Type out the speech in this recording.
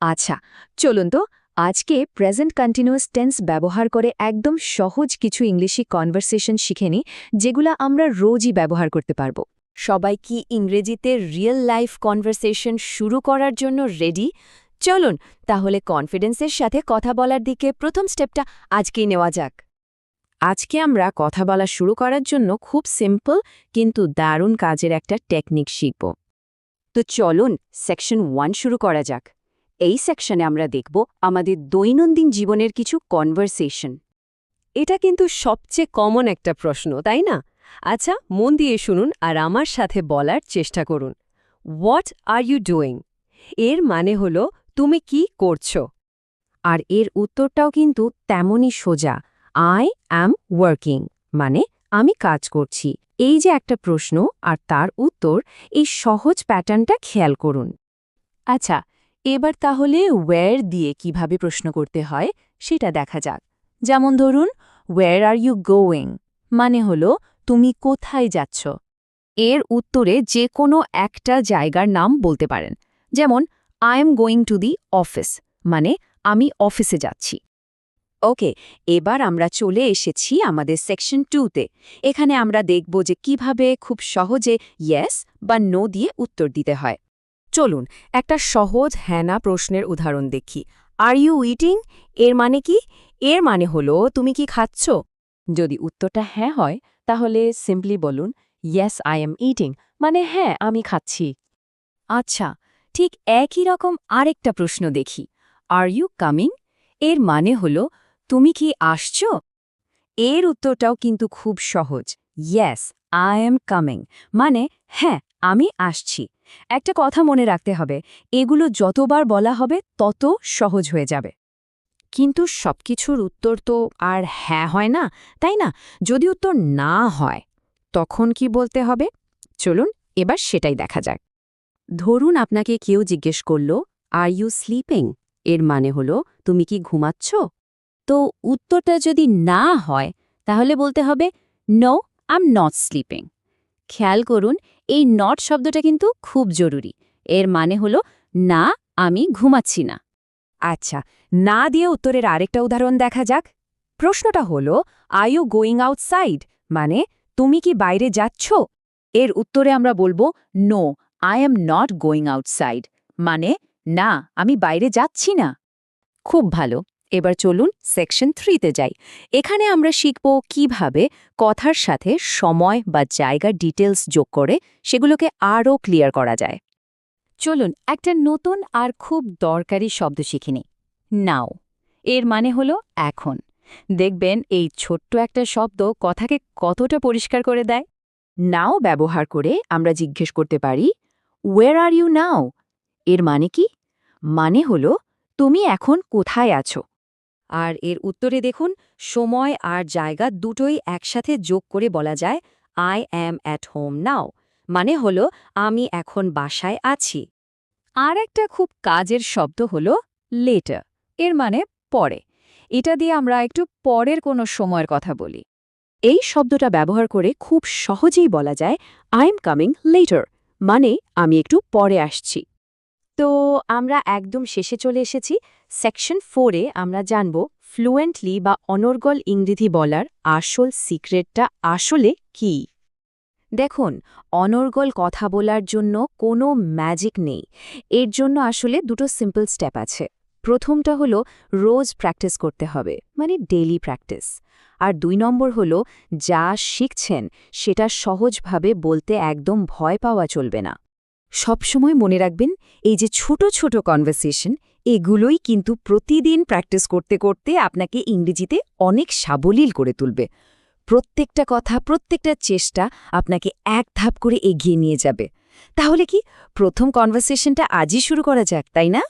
আচ্ছা, চলুন তো আজকে প্রেজেন্ট কন্টিনিউয়াস টেন্স ব্যবহার করে একদম সহজ কিছু ইংলিশি কনভারসেশন শিখে নিই, যেগুলা আমরা রোজই ব্যবহার করতে পারবো। সবাই কি ইংরেজিতে রিয়েল লাইফ কনভারসেশন শুরু করার জন্য রেডি? চলুন তাহলে কনফিডেন্সের সাথে কথা বলার দিকে প্রথম স্টেপটা আজকেই নেওয়া যাক। আজকে আমরা কথা বলা শুরু করার জন্য খুব সিম্পল কিন্তু দারুণ কাজের একটা টেকনিক শিখব। তো চলুন সেকশন 1 শুরু করা যাক। এই সেকশনে আমরা দেখব আমাদের দৈনন্দিন জীবনের কিছু কনভারসেশন। এটা কিন্তু সবচেয়ে কমন একটা প্রশ্ন, তাই না? আচ্ছা, মন দিয়ে শুনুন আর আমার সাথে বলার চেষ্টা করুন। What are you doing? এর মানে হলো তুমি কি করছো। আর এর উত্তরটাও কিন্তু তেমনই সোজা। আই অ্যাম ওয়ার্কিং, মানে আমি কাজ করছি। এই যে একটা প্রশ্ন আর তার উত্তর, এই সহজ প্যাটার্নটা খেয়াল করুন। আচ্ছা, এবার তাহলে ওয়্যার দিয়ে কিভাবে প্রশ্ন করতে হয় সেটা দেখা যাক। যেমন ধরুন, ওয়্যার আর ইউ গোয়িং, মানে হলো তুমি কোথায় যাচ্ছ। এর উত্তরে যে কোনো একটা জায়গার নাম বলতে পারেন। যেমন I am going to the office, মানে আমি অফিসে যাচ্ছি। ওকে, এবার আমরা চলে এসেছি আমাদের সেকশন 2তে। এখানে আমরা দেখব যে কিভাবে খুব সহজে ইয়েস বা নো দিয়ে উত্তর দিতে হয়। চলুন একটা সহজ হ্যাঁ-না প্রশ্নের উদাহরণ দেখি। Are you eating? এর মানে কি? এর মানে হলো তুমি কি খাচ্ছ। যদি উত্তরটা হ্যাঁ হয়, তাহলে সিম্পলি বলুন ইয়েস আই এম ইটিং, মানে হ্যাঁ আমি খাচ্ছি। আচ্ছা, ঠিক একই রকম আরেকটা প্রশ্ন দেখি। Are you coming? এর মানে হলো তুমি কি আসছো। এর উত্তরটাও কিন্তু খুব সহজ। ইয়েস আই এম কামিং, মানে হ্যাঁ আমি আসছি। একটা কথা মনে রাখতে হবে, এগুলো যতবার বলা হবে তত সহজ হয়ে যাবে। কিন্তু সবকিছুর উত্তর তো আর হ্যাঁ হয় না, তাই না? যদি উত্তর না হয়, তখন কি বলতে হবে? চলুন এবার সেটাই দেখা যাক। ধরুন আপনাকে কেউ জিজ্ঞেস করল, আর ইউ স্লিপিং? এর মানে হলো তুমি কি ঘুমাচ্ছ? তো উত্তরটা যদি না হয়, তাহলে বলতে হবে no I am not sleeping. খেয়াল করুন, এই নট শব্দটা কিন্তু খুব জরুরি। এর মানে হলো না, আমি ঘুমাচ্ছি না। আচ্ছা, না দিয়ে উত্তরের আরেকটা উদাহরণ দেখা যাক। প্রশ্নটা হলো আর ইউ গোয়িং আউটসাইড, মানে তুমি কি বাইরে যাচ্ছ? এর উত্তরে আমরা বলবো no I am not going outside, মানে না আমি বাইরে যাচ্ছি না। খুব ভালো, এবার চলুন সেকশন 3তে যাই। এখানে আমরা শিখব কিভাবে কথার সাথে সময় বা জায়গার ডিটেলস যোগ করে সেগুলোকে আরও ক্লিয়ার করা যায়। চলুন একটা নতুন আর খুব দরকারি শব্দ শিখে নিই, নাও। এর মানে হলো এখন। দেখবেন এই ছোট্ট একটা শব্দ কথাকে কতটা পরিষ্কার করে দেয়। নাও ব্যবহার করে আমরা জিজ্ঞেস করতে পারি ওয়ের আর ইউ নাও? এর মানে কি? মানে হলো তুমি এখন কোথায় আছো। আর এর উত্তরে দেখুন, সময় আর জায়গা দুটোই একসাথে যোগ করে বলা যায় I am at home now, মানে হলো আমি এখন বাসায় আছি। আর একটা খুব কাজের শব্দ হলো লেটার, এর মানে পরে। এটা দিয়ে আমরা একটু পরের কোনো সময়ের কথা বলি। এই শব্দটা ব্যবহার করে খুব সহজেই বলা যায় আই এম কামিং লেটার, মানে আমি একটু পরে আসছি। তো আমরা একদম শেষে চলে এসেছি। সেকশন 4-এ আমরা জানব ফ্লুয়েন্টলি বা অনর্গল ইংরেজি বলার আসল সিক্রেটটা আসলে কী। দেখুন, অনর্গল কথা বলার জন্য কোনো ম্যাজিক নেই। এর জন্য আসলে দুটো সিম্পল স্টেপ আছে। প্রথমটা হলো রোজ প্র্যাকটিস করতে হবে, মানে ডেইলি প্র্যাকটিস। আর 2 নম্বর হলো যা শিখছেন সেটা সহজভাবে বলতে একদম ভয় পাওয়া চলবে না। সবসময় মনে রাখবেন, এই যে ছোট ছোট কনভারসেশন, এগুলোই কিন্তু প্রতিদিন প্র্যাকটিস করতে করতে আপনাকে ইংরেজিতে অনেক সাবলীল করে তুলবে। প্রত্যেকটা কথা, প্রত্যেকটা চেষ্টা আপনাকে এক ধাপ করে এগিয়ে নিয়ে যাবে। তাহলে কি প্রথম কনভারসেশনটা আজই শুরু করা যাক, তাই না?